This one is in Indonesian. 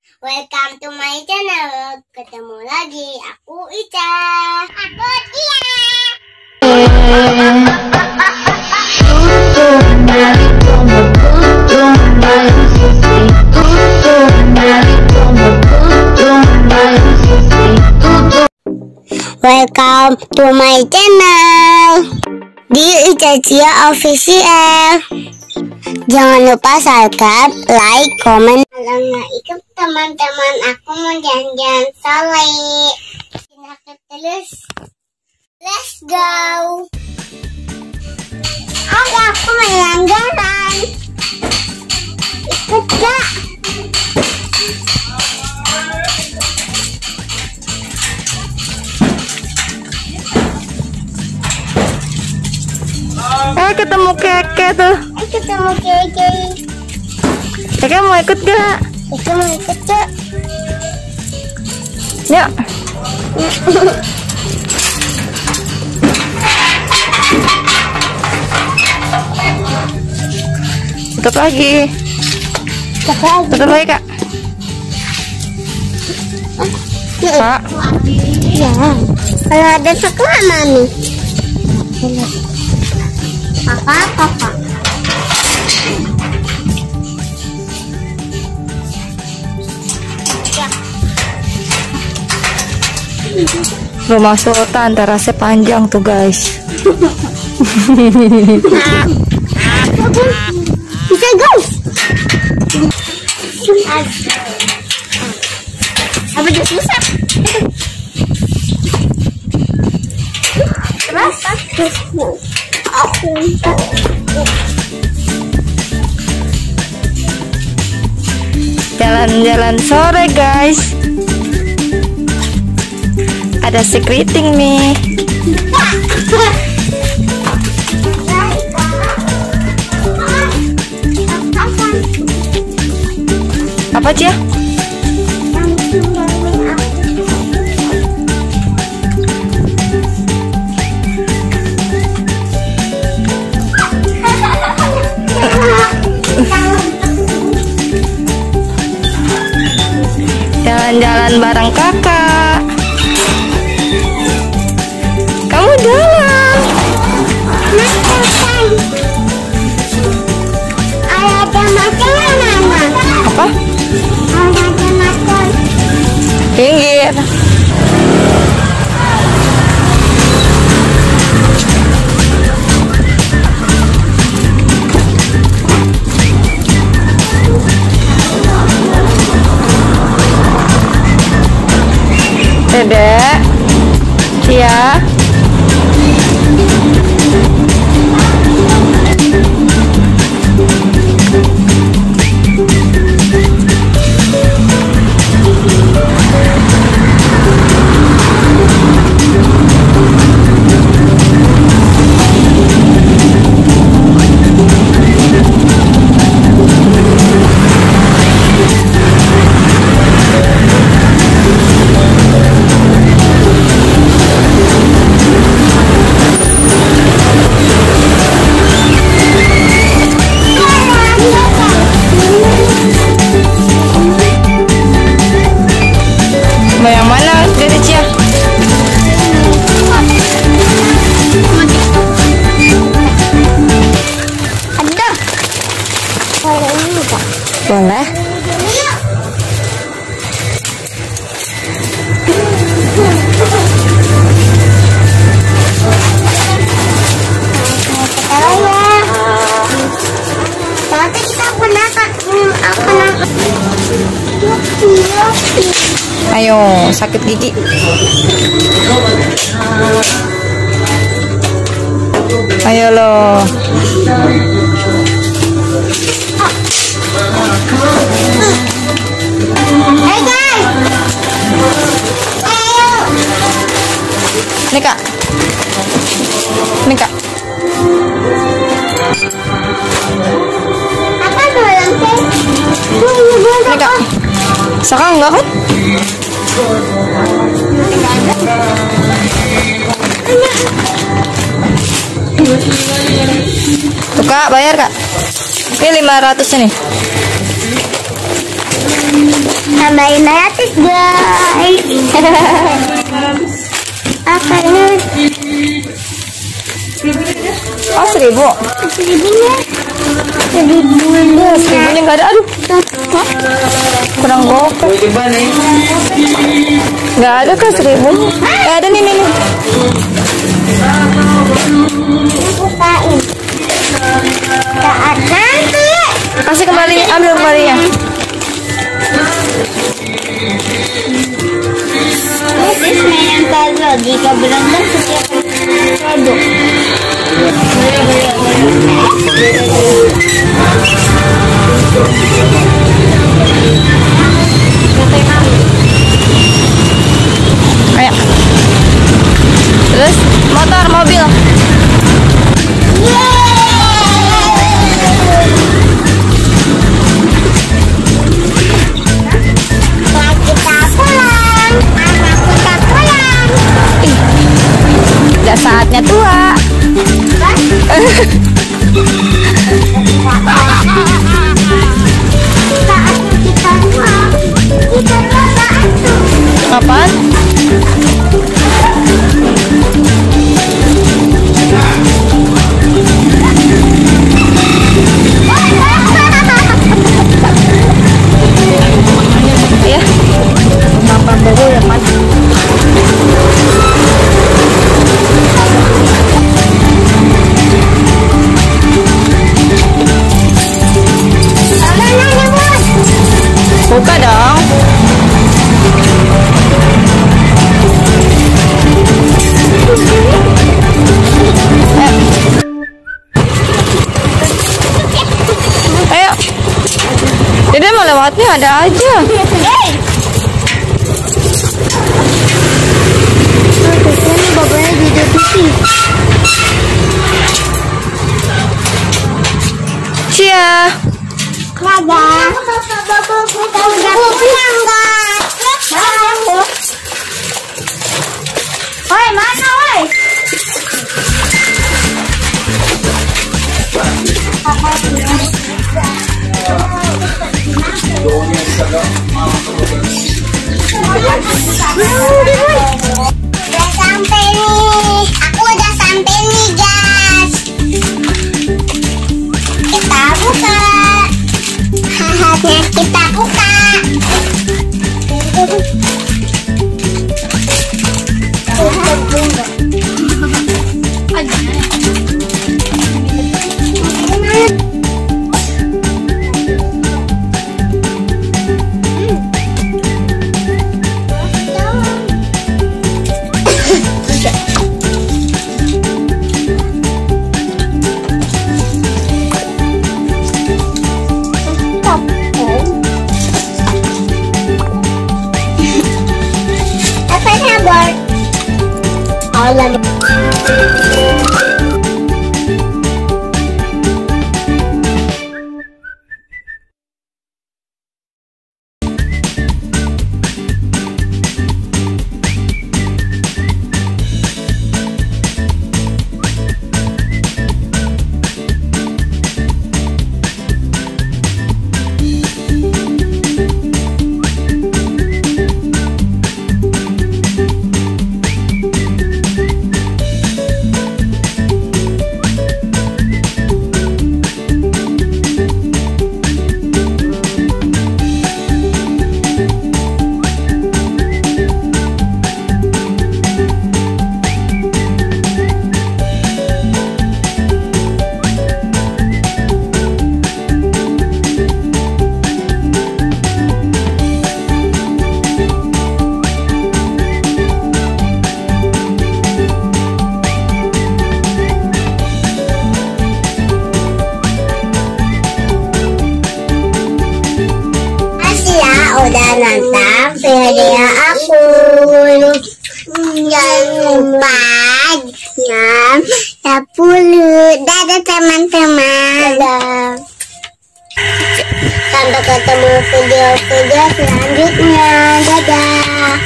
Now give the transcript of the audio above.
Welcome to my channel. Ketemu lagi, aku Ica. Aku Tia. Welcome to my channel di Ica Cia Official. Jangan lupa subscribe, like, komen. Kalau nggak ikut teman-teman aku mau jalan-jalan sore. Silahkan terus. Let's go. Oke, aku mau jalan-jalan. Ikut gak? Ketemu Keke tuh. Ketemu Keke. Keke mau ikut gak? Keke mau ikut gak? Yuk. Tutup lagi. Tutup lagi Kak. Kak. Ya. Kalau ada sekolah mami. Kakak. Rumah Sultan terasnya panjang tuh guys. Bisa guys. Apa dia susah? Terus Jalan-jalan sore guys. Ada secreting nih. Apa Cia? Jalan-jalan bareng kakak. Kamu jalan. Ada makan mana? Apa? Ada makan. Pinggir. Dedek, Cia. Mau yang mana dari Cia? Ada. Boleh ini Kak? Boleh. Tapi kita pernah Ayo, sakit gigi. Ayo loh. Hey guys. Ayo. Nih Kak. Nih Kak. Apa doang sih? Nih Kak. Saka enggak kan? Tuh Kak, bayar Kak. Ini 500 nih. Tambahin natin guys. Akarnya. Oh 1.000. 1.000-nya. 1.000-nya nggak ada. Aduh. Hah? Kurang gokil. Nggak ada kan 1.000? Ada nih. Bukain. Saat nanti. Kasih kembali, ambil kembalinya. This mainan puzzle. Jika berangkat setiap produk. Ayo. Terus motor, mobil. Udah saatnya tua. Kapan? Ya. Kapan baru yang mana? Buka dong. Ayo. Jadi mau lewatnya ada aja. Ini bapaknya juga putih. Cia. Dadah. Udah pulang guys. Woi mana woi? Udah sampai nih. Aku udah sampai nih guys. Kita buka. Hahaha, kita buka. Hola. Udah nonton video aku. Jangan lupa jam 10. Dadah teman-teman. Sampai ketemu video-video selanjutnya. Dadah.